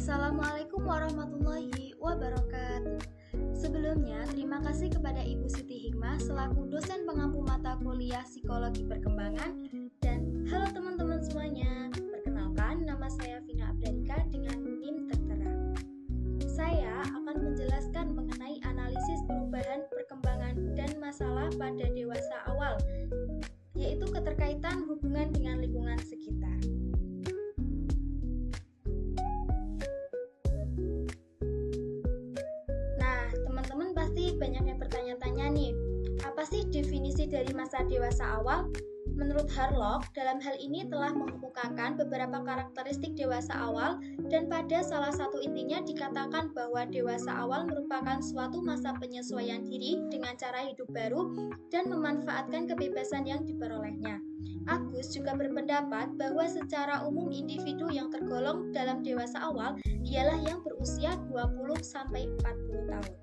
Assalamualaikum warahmatullahi wabarakatuh. Sebelumnya, terima kasih kepada Ibu Siti Hikmah selaku dosen pengampu mata kuliah Psikologi Perkembangan. Dan halo teman-teman semuanya, perkenalkan nama saya Vina Abdalika dengan NIM tertera. Saya akan menjelaskan mengenai analisis perubahan, perkembangan, dan masalah pada dewasa awal, yaitu keterkaitan hubungan dengan lingkungan sekitar. Banyak yang bertanya-tanya nih, apa sih definisi dari masa dewasa awal? Menurut Harlock, dalam hal ini telah mengemukakan beberapa karakteristik dewasa awal, dan pada salah satu intinya dikatakan bahwa dewasa awal merupakan suatu masa penyesuaian diri dengan cara hidup baru dan memanfaatkan kebebasan yang diperolehnya. Agus juga berpendapat bahwa secara umum individu yang tergolong dalam dewasa awal ialah yang berusia 20-40 tahun.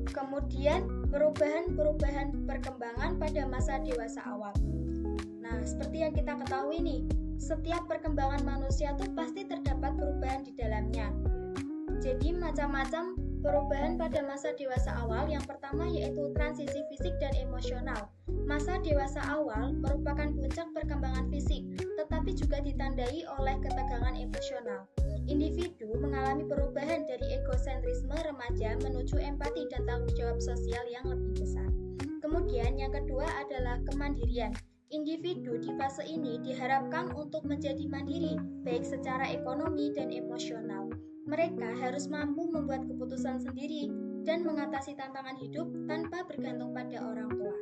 Kemudian perubahan perkembangan pada masa dewasa awal. Nah, seperti yang kita ketahui nih, setiap perkembangan manusia tuh pasti terdapat perubahan di dalamnya. Jadi macam-macam perubahan pada masa dewasa awal. Yang pertama yaitu transisi fisik dan emosional. Masa dewasa awal merupakan puncak perkembangan fisik, tetapi juga ditandai oleh ketegangan emosional. Individu mengalami perubahan dari egosentrisme remaja menuju empati dan tanggung jawab sosial yang lebih besar. Kemudian yang kedua adalah kemandirian. Individu di fase ini diharapkan untuk menjadi mandiri, baik secara ekonomi dan emosional. Mereka harus mampu membuat keputusan sendiri dan mengatasi tantangan hidup tanpa bergantung pada orang tua.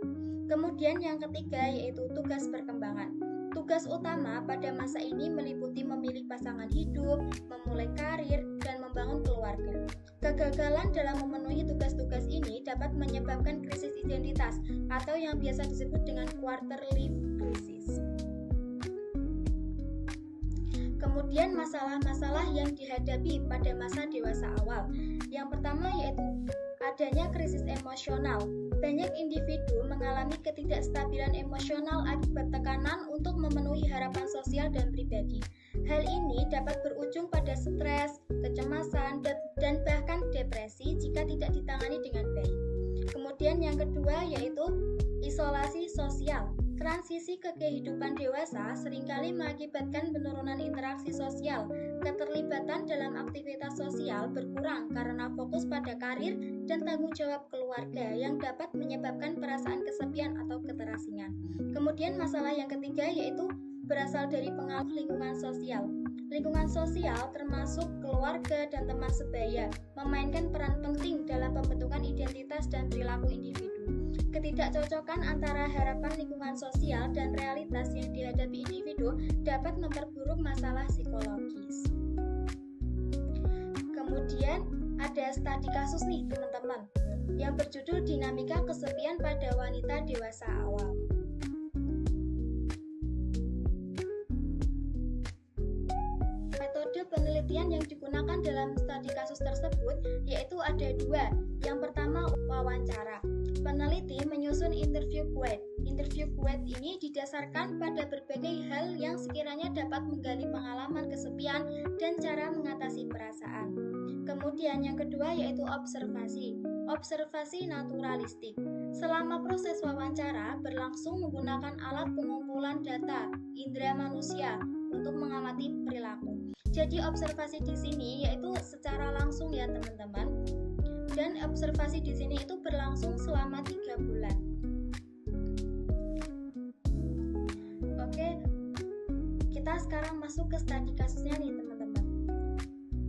Kemudian yang ketiga yaitu tugas perkembangan. Tugas utama pada masa ini meliputi memilih pasangan hidup, memulai karir, dan membangun keluarga. Kegagalan dalam memenuhi tugas-tugas ini dapat menyebabkan krisis identitas atau yang biasa disebut dengan quarter life crisis. Kemudian masalah-masalah yang dihadapi pada masa dewasa awal. Yang pertama yaitu adanya krisis emosional. Banyak individu mengalami ketidakstabilan emosional akibat tekanan untuk memenuhi harapan sosial dan pribadi. Hal ini dapat berujung pada stres, kecemasan, dan bahkan depresi jika tidak ditangani dengan baik. Kemudian yang kedua yaitu isolasi sosial. Transisi ke kehidupan dewasa seringkali mengakibatkan penurunan interaksi sosial. Keterlibatan dalam aktivitas sosial berkurang karena fokus pada karir dan tanggung jawab keluarga yang dapat menyebabkan perasaan kesepian atau keterasingan. Kemudian masalah yang ketiga yaitu berasal dari pengaruh lingkungan sosial. Lingkungan sosial termasuk keluarga dan teman sebaya memainkan peran penting dalam pembentukan identitas dan perilaku individu. Ketidakcocokan antara harapan lingkungan sosial dan realitas yang dihadapi individu dapat memperburuk masalah psikologis. Kemudian ada studi kasus nih teman-teman yang berjudul dinamika kesepian pada wanita dewasa awal. Metode penelitian yang digunakan dalam studi kasus tersebut yaitu ada dua. Yang pertama wawancara. Peneliti menyusun interview quote. Interview quote ini didasarkan pada berbagai hal yang sekiranya dapat menggali pengalaman kesepian dan cara mengatasi perasaan. Kemudian yang kedua yaitu observasi. Observasi naturalistik. Selama proses wawancara berlangsung menggunakan alat pengumpulan data indera manusia untuk mengamati perilaku. Jadi observasi di sini yaitu secara langsung ya teman-teman. Dan observasi di sini itu berlangsung selama 3 bulan. Oke, kita sekarang masuk ke studi kasusnya nih teman-teman.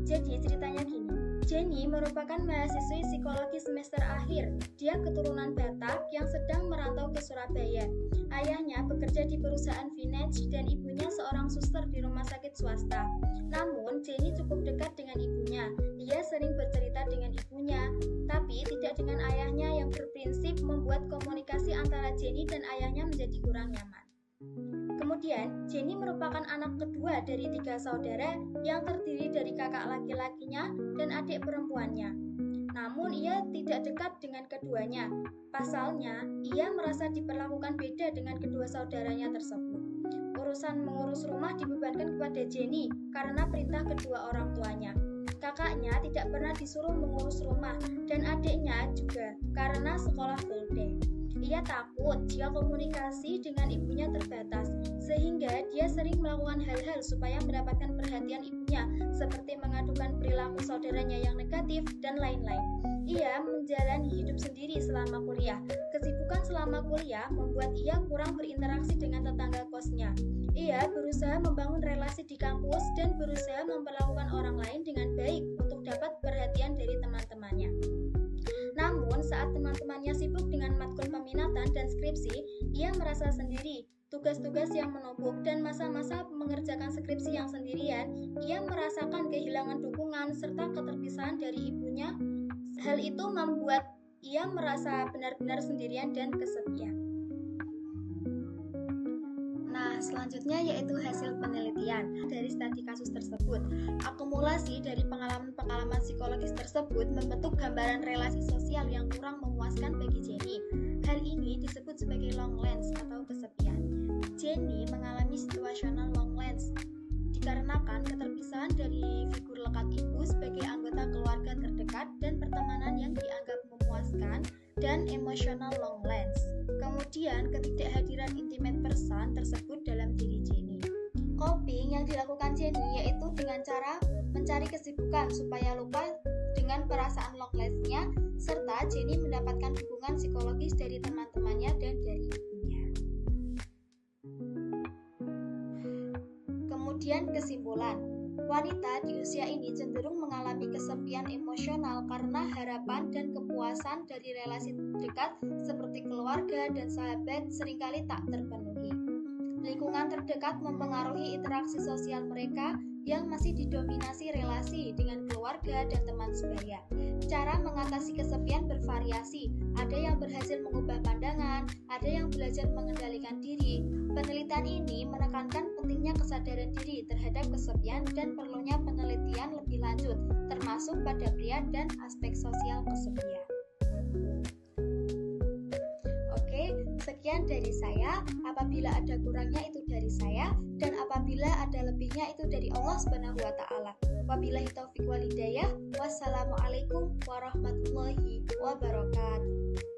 Jadi ceritanya gini, Jenny merupakan mahasiswi psikologi semester akhir. Dia keturunan Batak yang sedang merantau ke Surabaya. Ayahnya bekerja di perusahaan finance dan ibunya seorang suster di rumah sakit swasta. Namun, Jenny cukup dekat dengan ibunya. Ia sering bercerita dengan ibunya, tapi tidak dengan ayahnya yang berprinsip membuat komunikasi antara Jenny dan ayahnya menjadi kurang nyaman. Kemudian, Jenny merupakan anak kedua dari 3 saudara yang terdiri dari kakak laki-lakinya dan adik perempuannya. Namun, ia tidak dekat dengan keduanya. Pasalnya, ia merasa diperlakukan beda dengan kedua saudaranya tersebut. Urusan mengurus rumah dibebankan kepada Jenny karena perintah kedua orang tuanya. Kakaknya tidak pernah disuruh mengurus rumah dan adiknya juga karena sekolah full day. Ia takut jika komunikasi dengan ibunya terbatas, sehingga dia sering melakukan hal-hal supaya mendapatkan perhatian ibunya, seperti mengadukan perilaku saudaranya yang negatif dan lain-lain. Ia menjalani hidup sendiri selama kuliah. Kesibukan selama kuliah membuat ia kurang berinteraksi dengan tetangga kosnya. Ia berusaha membangun relasi di kampus dan berusaha memperlakukan orang lain dengan baik untuk dapat perhatian dari teman-temannya. Namun, saat teman-temannya sibuk dengan matkul peminatan dan skripsi, ia merasa sendiri. Tugas-tugas yang menumpuk dan masa-masa mengerjakan skripsi yang sendirian, ia merasakan kehilangan dukungan serta keterpisahan dari ibunya. Hal itu membuat ia merasa benar-benar sendirian dan kesepian. Nah, selanjutnya yaitu hasil penelitian dari studi kasus tersebut. Akumulasi dari pengalaman-pengalaman psikologis tersebut membentuk gambaran relasi sosial yang kurang memuaskan bagi Jenny. Hal ini disebut sebagai loneliness atau kesepian. Jenny mengalami situational loneliness dikarenakan keterpisahan dari figur lekat ibu sebagai anggota keluarga terdekat dan pertemanan yang dianggap memuaskan, dan emotional loneliness. Kemudian ketidakhadiran intimate person tersebut dalam diri Jenny. Coping yang dilakukan Jenny yaitu dengan cara mencari kesibukan supaya lupa dengan perasaan loneliness-nya, serta Jenny mendapatkan dukungan psikologis dari teman-temannya dan dari ibunya. Kemudian kesimpulan, wanita di usia ini cenderung mengalami kesepian emosional karena harapan dan kepuasan dari relasi dekat seperti keluarga dan sahabat seringkali tak terpenuhi. Lingkungan terdekat mempengaruhi interaksi sosial mereka yang masih didominasi relasi dengan keluarga dan teman sebaya. Cara mengatasi kesepian bervariasi, ada yang berhasil mengubah pandangan, ada yang belajar mengendalikan diri. Penelitian ini menekankan pentingnya kesadaran diri terhadap kesepian dan perlunya penelitian lebih lanjut, termasuk pada pria dan aspek sosial kesepian. Oke, sekian dari saya. Apabila ada kurangnya itu dari saya, dan apabila ada lebihnya itu dari Allah Subhanahu wa taala. Wabillahi taufiq wal hidayah. Wassalamualaikum warahmatullahi wabarakatuh.